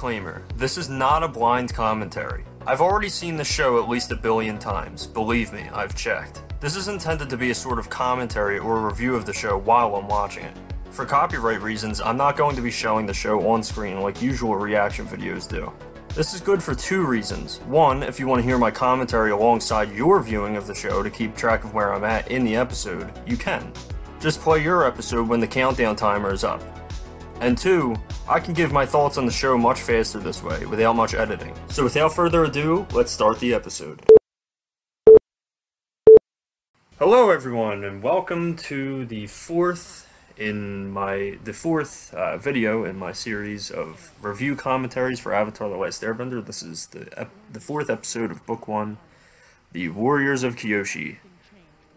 disclaimer, this is not a blind commentary. I've already seen the show at least 1 billion times, believe me, I've checked. This is intended to be a sort of commentary or a review of the show while I'm watching it. For copyright reasons, I'm not going to be showing the show on screen like usual reaction videos do. This is good for 2 reasons. One, if you want to hear my commentary alongside your viewing of the show to keep track of where I'm at in the episode, you can. Just play your episode when the countdown timer is up. And 2, I can give my thoughts on the show much faster this way, without much editing. So without further ado, let's start the episode. Hello everyone, and welcome to the fourth video in my series of review commentaries for Avatar: The Last Airbender. This is the 4th episode of Book 1, The Warriors of Kyoshi.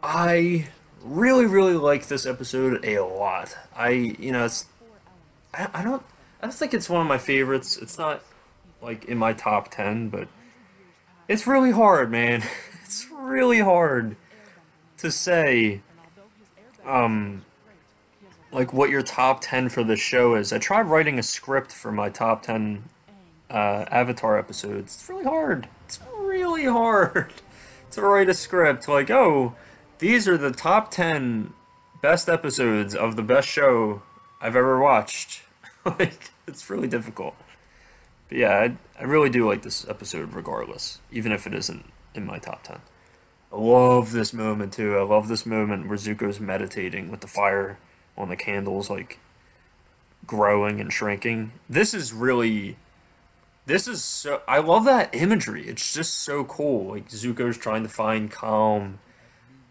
I really like this episode a lot. I don't think it's one of my favorites. It's not like in my top 10, but it's really hard, man. It's really hard to say like what your top 10 for the show is. I tried writing a script for my top 10 Avatar episodes. It's really hard. It's really hard to write a script like, oh, these are the top 10 best episodes of the best show I've ever watched. Like, it's really difficult. But yeah, I really do like this episode regardless, even if it isn't in my top 10. I love this moment too. I love this moment where Zuko's meditating with the fire on the candles, like, growing and shrinking. I love that imagery. It's just so cool. Like, Zuko's trying to find calm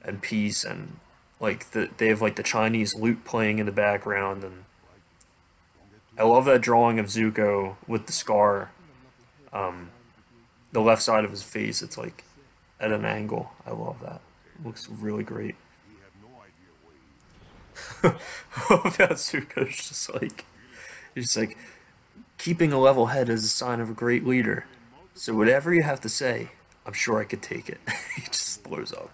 and peace, and like they have like the Chinese lute playing in the background, and I love that drawing of Zuko with the scar. The left side of his face, it's like at an angle. I love that. It looks really great. I love how Zuko's just like, keeping a level head is a sign of a great leader. So whatever you have to say, I'm sure I could take it. He just blows up.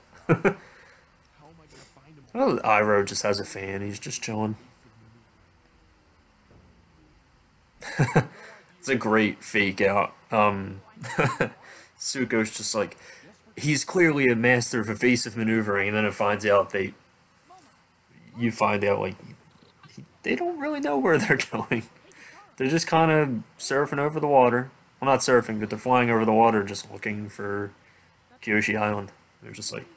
Oh, Iroh just has a fan. He's just chilling. It's a great fake out. Zuko's just like, he's clearly a master of evasive maneuvering, and then it finds out you find out like they don't really know where they're going. They're just kind of surfing over the water. Well, not surfing, but they're flying over the water, just looking for Kyoshi Island. They're just like,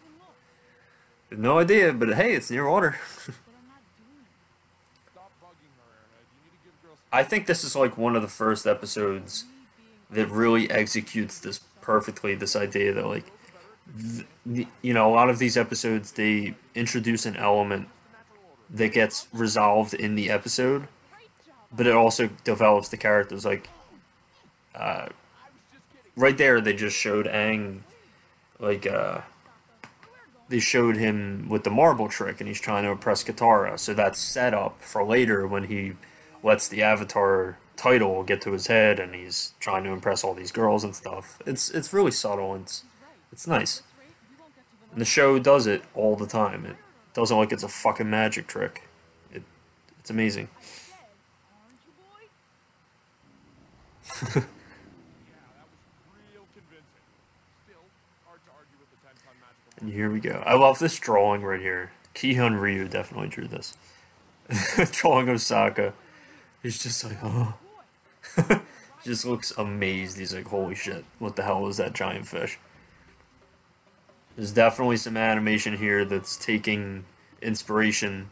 no idea, but hey, it's near water. I think this is like one of the first episodes that really executes this perfectly, this idea that like, a lot of these episodes, they introduce an element that gets resolved in the episode, but it also develops the characters. Like, right there, they just showed Aang, like, they showed him with the marble trick, and he's trying to impress Katara, so that's set up for later when he lets the Avatar title get to his head, and he's trying to impress all these girls and stuff. It's really subtle, and it's nice. And the show does it all the time. It does it like it's a fucking magic trick. It's amazing. And here we go. I love this drawing right here. Ki-Hun Ryu definitely drew this. Drawing Osaka. He's just like, oh. He just looks amazed. He's like, holy shit, what the hell is that giant fish? There's definitely some animation here that's taking inspiration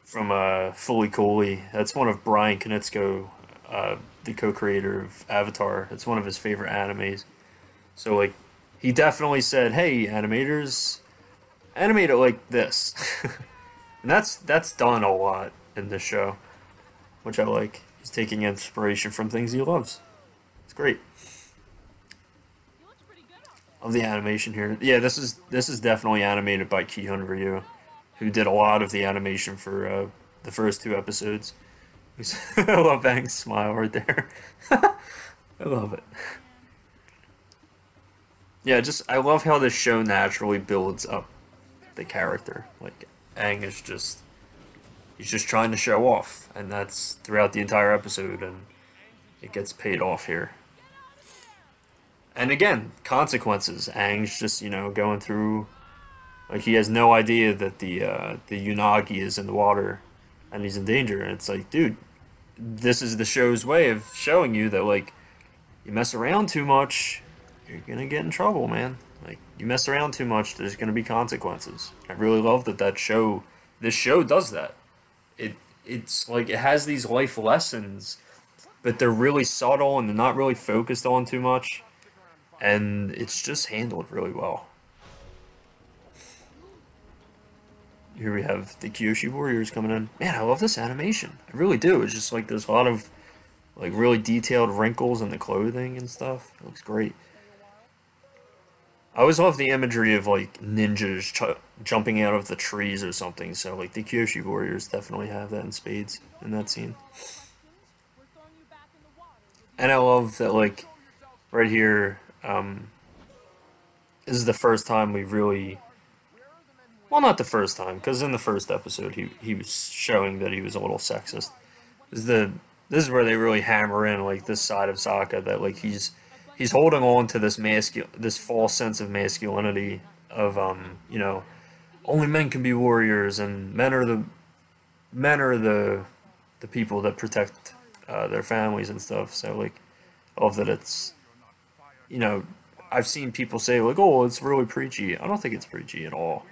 from Fully Cooley. That's one of Brian Konietzko, the co-creator of Avatar. It's one of his favorite animes. So like, he definitely said, hey, animators, animate it like this. And that's done a lot in this show, which I like. He's taking inspiration from things he loves. It's great. Of the animation here. Yeah, this is definitely animated by Ki-Hun Ryu, who did a lot of the animation for the first 2 episodes. I love Aang's smile right there. I love it. Yeah, I love how this show naturally builds up the character. Like, Aang is he's just trying to show off, and that's throughout the entire episode, and it gets paid off here. And again, consequences. Aang's just, going through, like, he has no idea that the Unagi is in the water and he's in danger. And it's like, dude, this is the show's way of showing you that, like, you mess around too much, you're gonna get in trouble, man. Like, you mess around too much, there's gonna be consequences. I really love this show does that. It's like, it has these life lessons, but they're really subtle and they're not really focused on too much. And it's just handled really well. Here we have the Kyoshi Warriors coming in. Man, I love this animation. I really do. It's just like there's a lot of like really detailed wrinkles in the clothing and stuff. It looks great. I always love the imagery of like ninjas jumping out of the trees or something. So like the Kyoshi Warriors definitely have that in spades in that scene. And I love that, like, right here, this is the first time we really, well, not the first time, because in the first episode he was showing that he was a little sexist. This is where they really hammer in, like, this side of Sokka, that, like, he's holding on to this false sense of masculinity of, only men can be warriors, and men are the people that protect their families and stuff. So, like, I love that it's, I've seen people say, like, oh, it's really preachy. I don't think it's preachy at all.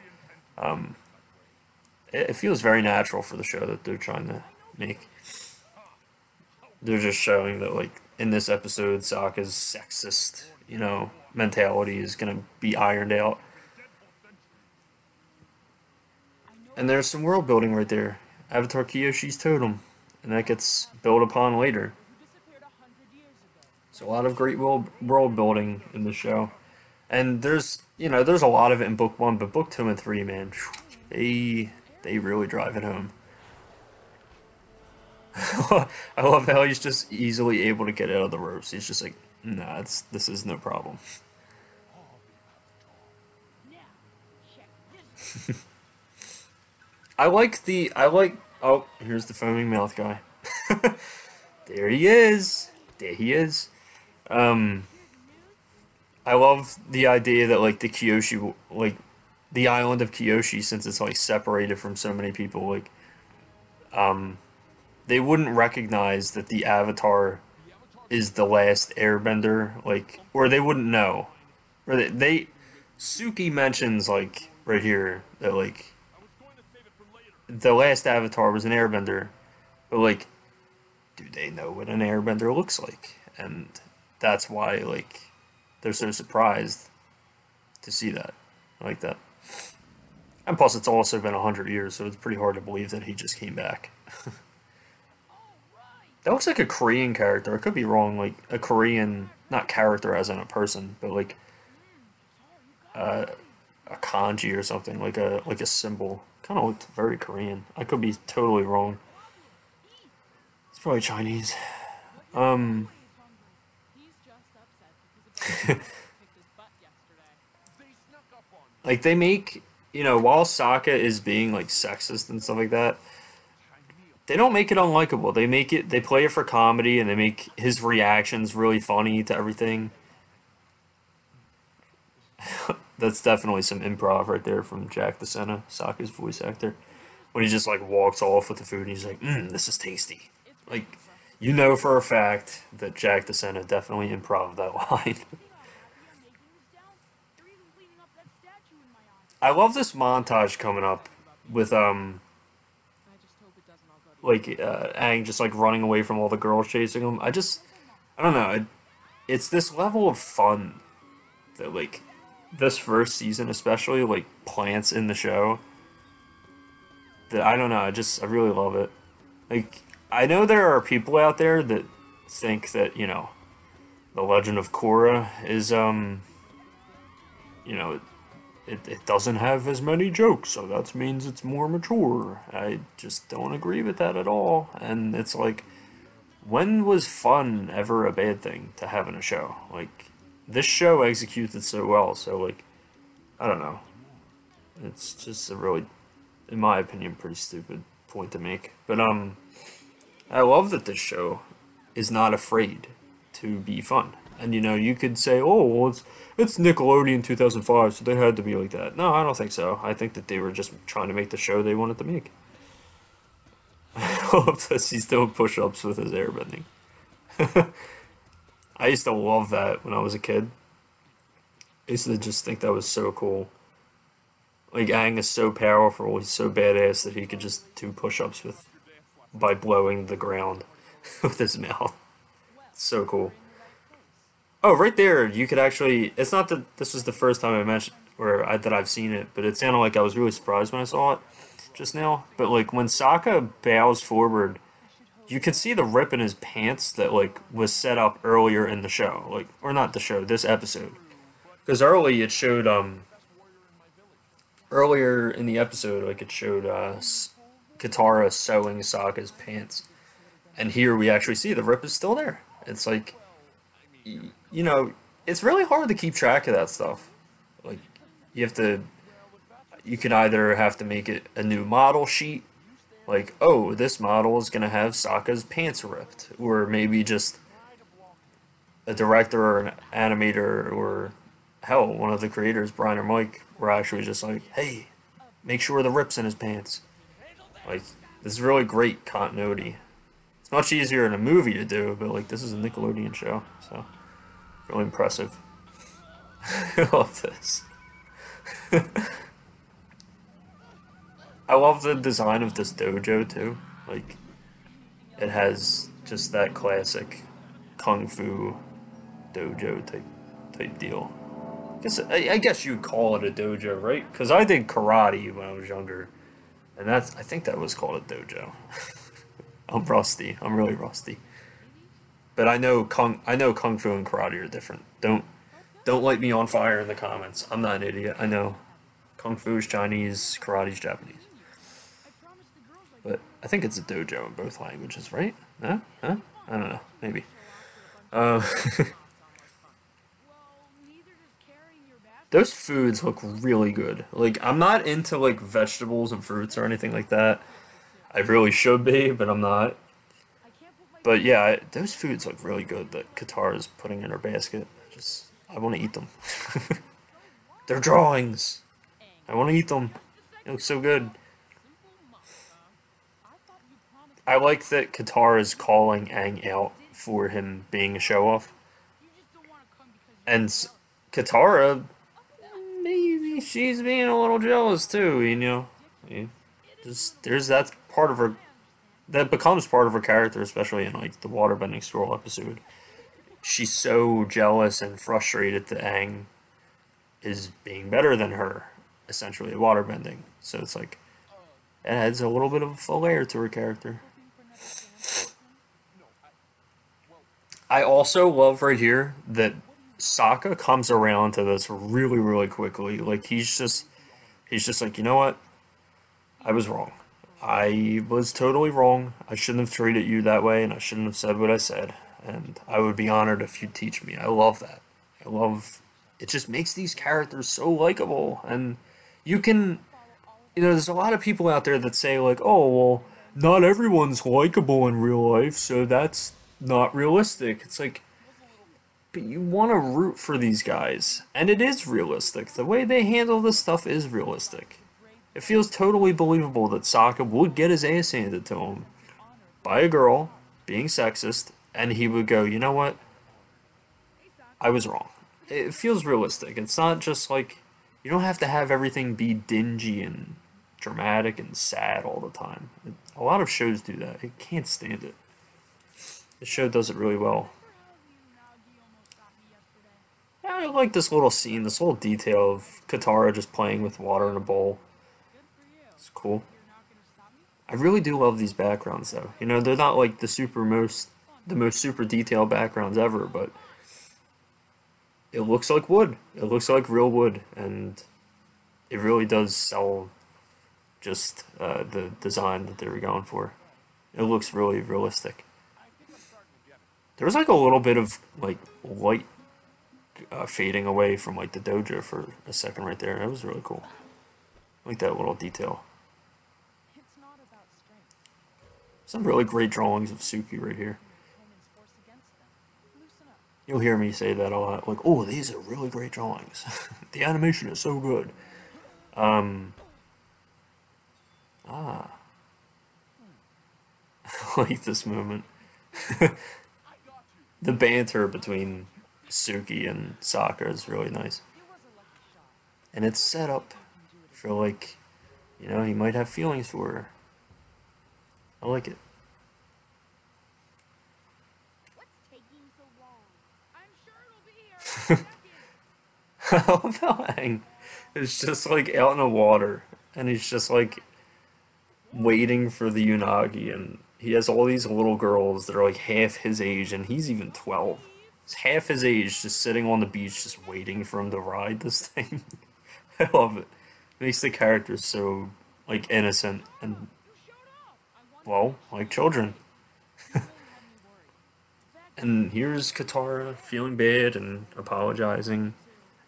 It feels very natural for the show that they're trying to make. They're just showing that, like, in this episode, Sokka's sexist, mentality is going to be ironed out. And there's some world building right there. Avatar Kyoshi's totem. And that gets built upon later. So a lot of great world building in the show. And there's a lot of it in book 1, but book 2 and 3, man, they really drive it home. I love how he's just easily able to get out of the ropes. He's just like, nah, this is no problem. Oh, here's the foaming mouth guy. There he is. There he is. I love the idea that, like, the Kyoshi, like, the island of Kyoshi, since it's, like, separated from so many people, like, they wouldn't recognize that the Avatar is the last Airbender, like, or they wouldn't know. Or Suki mentions, like, right here, that, like, the last Avatar was an Airbender, but, like, do they know what an Airbender looks like? And that's why, like, they're so surprised to see that. I like that. And plus, it's also been 100 years, so it's pretty hard to believe that he just came back. That looks like a Korean character. I could be wrong. Like, a Korean, not character as in a person, but like a kanji or something, like a symbol. Kind of looked very Korean. I could be totally wrong. It's probably Chinese. Like, they make, while Sokka is being, like, sexist and stuff like that, they don't make it unlikable. They play it for comedy, and they make his reactions really funny to everything. That's definitely some improv right there from Jack DeSena, Sokka's voice actor. When he just, like, walks off with the food, and he's like, this is tasty. Like, for a fact that Jack DeSena definitely improv that line. I love this montage coming up with, Aang just, like, running away from all the girls chasing him. I don't know, it's this level of fun that, like, this first season especially, like, plants in the show. That, I don't know, I really love it. Like, I know there are people out there that think that, The Legend of Korra is, it doesn't have as many jokes, so that means it's more mature. I just don't agree with that at all. And it's like, when was fun ever a bad thing to have in a show? Like, this show executes it so well, so, like, I don't know. It's just a really, in my opinion, pretty stupid point to make. But, I love that this show is not afraid to be fun. And you know, you could say, "Oh, well, it's Nickelodeon 2005, so they had to be like that." No, I don't think so. I think that they were just trying to make the show they wanted to make. I love this. He's doing push-ups with his airbending. I used to love that when I was a kid. I used to just think that was so cool. Like Aang is so powerful, he's so badass that he could just do push-ups with by blowing the ground with his mouth. It's so cool. Oh, right there, you could actually. It's not that this was the first time I mentioned that I've seen it, but it sounded like I was really surprised when I saw it just now. But like when Sokka bows forward, you could see the rip in his pants that like was set up earlier in the show, like or not the show, this episode. Because early it showed earlier in the episode, like it showed Katara sewing Sokka's pants, and here we actually see the rip is still there. It's like, you know, it's really hard to keep track of that stuff. Like, you have to, you can either have to make it a new model sheet, like, oh, this model is gonna have Sokka's pants ripped, or maybe just a director or an animator or hell, one of the creators, Brian or Mike, were actually just like, hey, make sure the rip's in his pants. Like, this is really great continuity. It's much easier in a movie to do, but like this is a Nickelodeon show, so really impressive. I love this. I love the design of this dojo too. Like, it has just that classic kung fu dojo type deal. I guess you'd call it a dojo, right? Because I did karate when I was younger, and I think that was called a dojo. I'm rusty. I'm really rusty. But I know kung fu and karate are different. Don't light me on fire in the comments. I'm not an idiot. I know kung fu is Chinese, karate is Japanese. But I think it's a dojo in both languages, right? Huh? Huh? I don't know. Maybe. Those foods look really good. Like, I'm not into like vegetables and fruits or anything like that. I really should be, but I'm not. But yeah, those foods look really good that Katara is putting in her basket. I want to eat them. They're drawings. I want to eat them. It looks so good. I like that Katara is calling Aang out for him being a show-off. And Katara, maybe she's being a little jealous too, you know. There's that part of her that becomes part of her character, especially in like the waterbending scroll episode. She's so jealous and frustrated that Aang is being better than her, essentially at waterbending. So it's like it adds a little bit of a layer to her character. I also love right here that Sokka comes around to this really, really quickly. Like he's just like, you know what? I was wrong. I was totally wrong. I shouldn't have treated you that way, and I shouldn't have said what I said. And I would be honored if you teach me. I love that. I love it. Just makes these characters so likable, and you can, you know, there's a lot of people out there that say like, oh well, not everyone's likable in real life, so that's not realistic. It's like, but you want to root for these guys, and it is realistic. The way they handle this stuff is realistic. It feels totally believable that Sokka would get his ass handed to him by a girl being sexist, and he would go, you know what? I was wrong. It feels realistic. It's not just like, you don't have to have everything be dingy and dramatic and sad all the time. A lot of shows do that. I can't stand it. The show does it really well. Yeah, I like this little scene, this little detail of Katara just playing with water in a bowl. It's cool. I really do love these backgrounds though. You know, they're not like the most super detailed backgrounds ever, but it looks like wood. It looks like real wood, and it really does sell just the design that they were going for. It looks really realistic. There was like a little bit of like light fading away from like the dojo for a second right there. That was really cool. I like that little detail. Some really great drawings of Suki right here. You'll hear me say that a lot. Like, oh, these are really great drawings. The animation is so good. Um, ah, I like this moment. The banter between Suki and Sokka is really nice. And it's set up for, like, you know, he might have feelings for her. I like it. I love how Aang is just like out in the water and he's just like waiting for the Unagi, and he has all these little girls that are like half his age, and he's even 12. He's half his age just sitting on the beach just waiting for him to ride this thing. I love it. Makes the characters so like innocent and, well, like children. And here's Katara feeling bad and apologizing.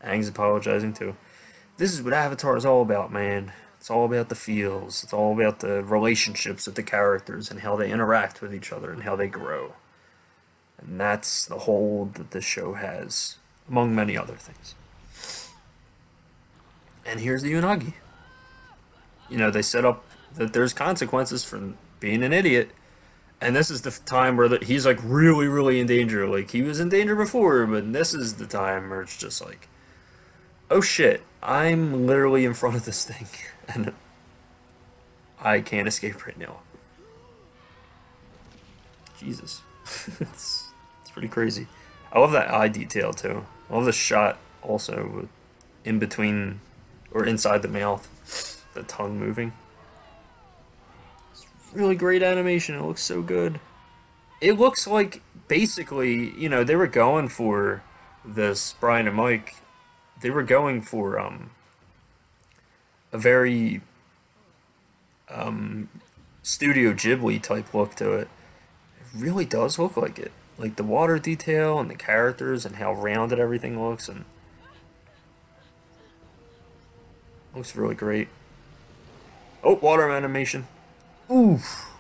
Aang's apologizing too. This is what Avatar is all about, man. It's all about the feels. It's all about the relationships of the characters and how they interact with each other and how they grow. And that's the hold that this show has, among many other things. And here's the Unagi. You know, they set up that there's consequences for being an idiot. And this is the time where he's like really, really in danger. Like, he was in danger before, but this is the time where it's just like, oh shit, I'm literally in front of this thing, and I can't escape right now. Jesus. it's pretty crazy. I love that eye detail too. I love the shot also with in between or inside the mouth, the tongue moving. It's really great animation. It looks so good. It looks like basically, you know, they were going for this, Brian and Mike, they were going for a very Studio Ghibli type look to it. It really does look like it. Like the water detail and the characters and how rounded everything looks, and looks really great. Oh, water animation. Oof.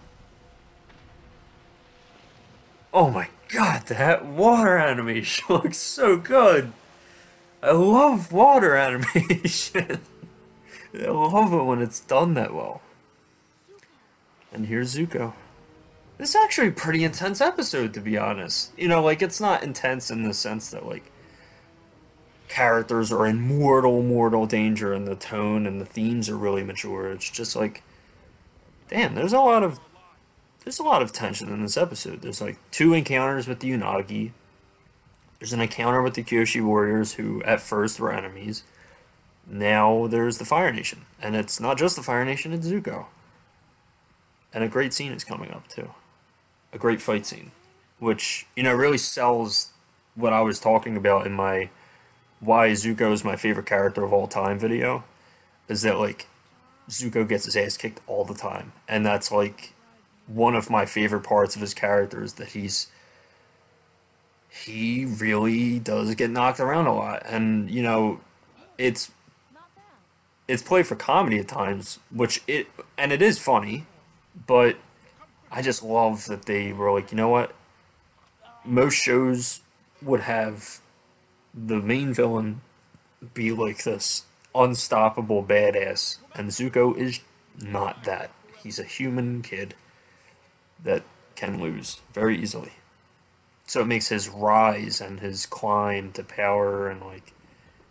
Oh my god, that water animation looks so good. I love water animation. I love it when it's done that well. And here's Zuko. This is actually a pretty intense episode, to be honest. You know, like, it's not intense in the sense that, like, characters are in mortal danger and the tone and the themes are really mature. It's just like, damn, there's a lot of tension in this episode. There's like 2 encounters with the Unagi. There's an encounter with the Kyoshi Warriors, who at first were enemies. Now there's the Fire Nation. And it's not just the Fire Nation, it's Zuko. And a great scene is coming up, too. A great fight scene. Which, you know, really sells what I was talking about in my why Zuko is my favorite character of all time video. Is that, like, Zuko gets his ass kicked all the time. And that's, like, one of my favorite parts of his character, is that he really does get knocked around a lot. And, you know, it's played for comedy at times, and it is funny, but I just love that they were like, you know what? Most shows would have the main villain be like this unstoppable badass, and Zuko is not that. He's a human kid that can lose very easily. So it makes his rise and his climb to power and, like,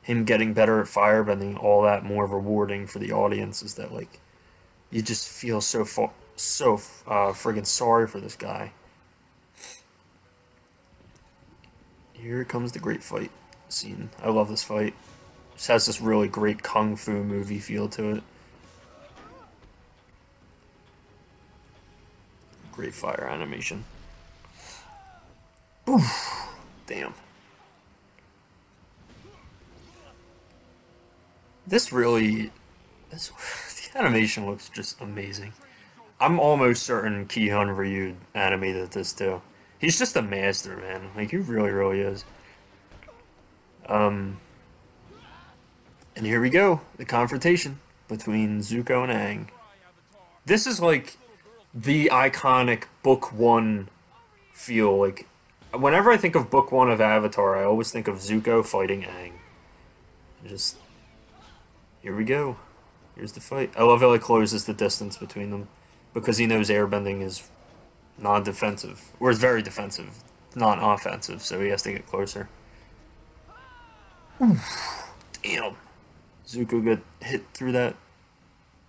him getting better at firebending all that more rewarding for the audience. Is that, like, you just feel so friggin' sorry for this guy. Here comes the great fight scene. I love this fight. Just has this really great kung fu movie feel to it. Great fire animation. Oof. Damn. The animation looks just amazing. I'm almost certain Kihon Ryu animated this too. He's just a master, man. Like, he really is. And here we go. The confrontation between Zuko and Aang. This is like the iconic book 1 feel. Like, whenever I think of book one of Avatar, I always think of Zuko fighting Aang. Just, here we go. Here's the fight. I love how he closes the distance between them because he knows airbending is non-defensive, or is very defensive, non-offensive, so he has to get closer. Damn. Zuko got hit through the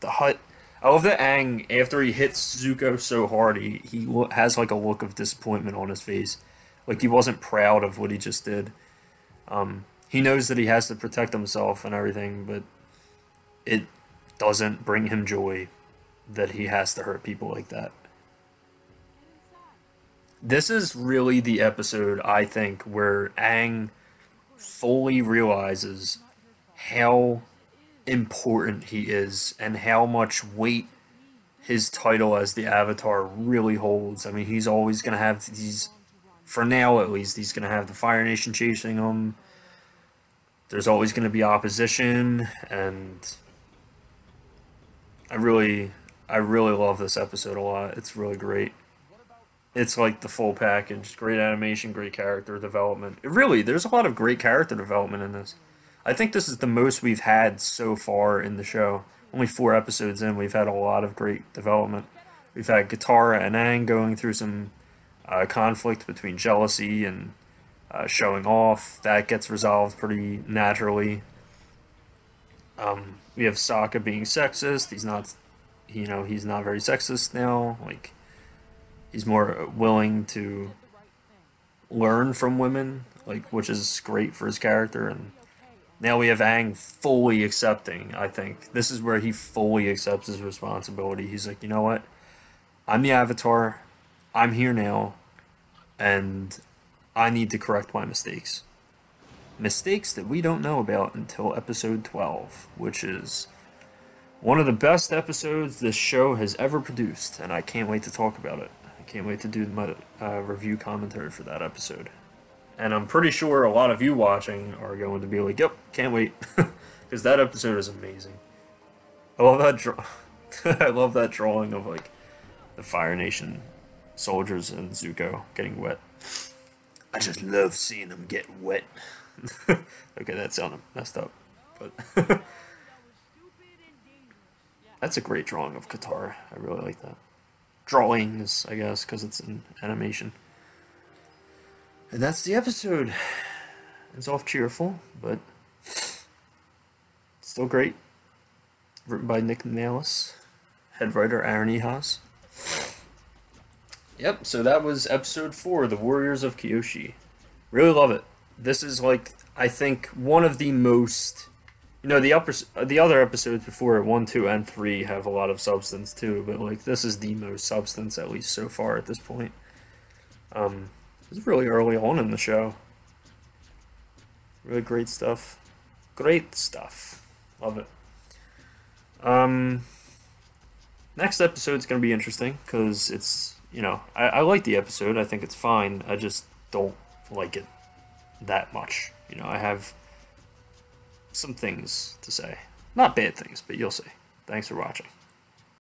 hut. I love that Aang, after he hits Zuko so hard, he has like a look of disappointment on his face. Like he wasn't proud of what he just did. He knows that he has to protect himself and everything, but it doesn't bring him joy that he has to hurt people like that. This is really the episode, I think, where Aang fully realizes how important he is and how much weight his title as the Avatar really holds. I mean, he's always going to have these, for now at least, he's going to have the Fire Nation chasing him. There's always going to be opposition, and I really love this episode a lot. It's really great. It's like the full package. Great animation, great character development. There's a lot of great character development in this. I think this is the most we've had so far in the show. Only 4 episodes in, we've had a lot of great development. We've had Katara and Aang going through some conflict between jealousy and showing off. That gets resolved pretty naturally. We have Sokka being sexist. He's not very sexist now. Like, he's more willing to learn from women, like, which is great for his character. And now we have Aang fully accepting, I think. This is where he fully accepts his responsibility. He's like, you know what? I'm the Avatar. I'm here now. And I need to correct my mistakes. Mistakes that we don't know about until episode 12, which is one of the best episodes this show has ever produced. And I can't wait to talk about it. I can't wait to do my review commentary for that episode. And I'm pretty sure a lot of you watching are going to be like, yep, can't wait. Because that episode is amazing. I love that I love that drawing of, like, the Fire Nation soldiers and Zuko getting wet. I just love seeing them get wet. Okay, that sounded messed up. But that's a great drawing of Katara. I really like that. Drawings, I guess, because it's in animation. And that's the episode. It's off cheerful, but still great. Written by Nick Nalis, head writer Aaron Ehas. Yep, so that was episode 4, The Warriors of Kyoshi. Really love it. This is, like, I think one of the most, the other episodes before it, 1, 2, and 3 have a lot of substance too, but, like, this is the most substance, at least so far at this point. It's really early on in the show. Really great stuff. Great stuff. Love it. Next episode's going to be interesting, because it's, I like the episode. I think it's fine. I just don't like it that much. I have some things to say. Not bad things, but you'll see. Thanks for watching.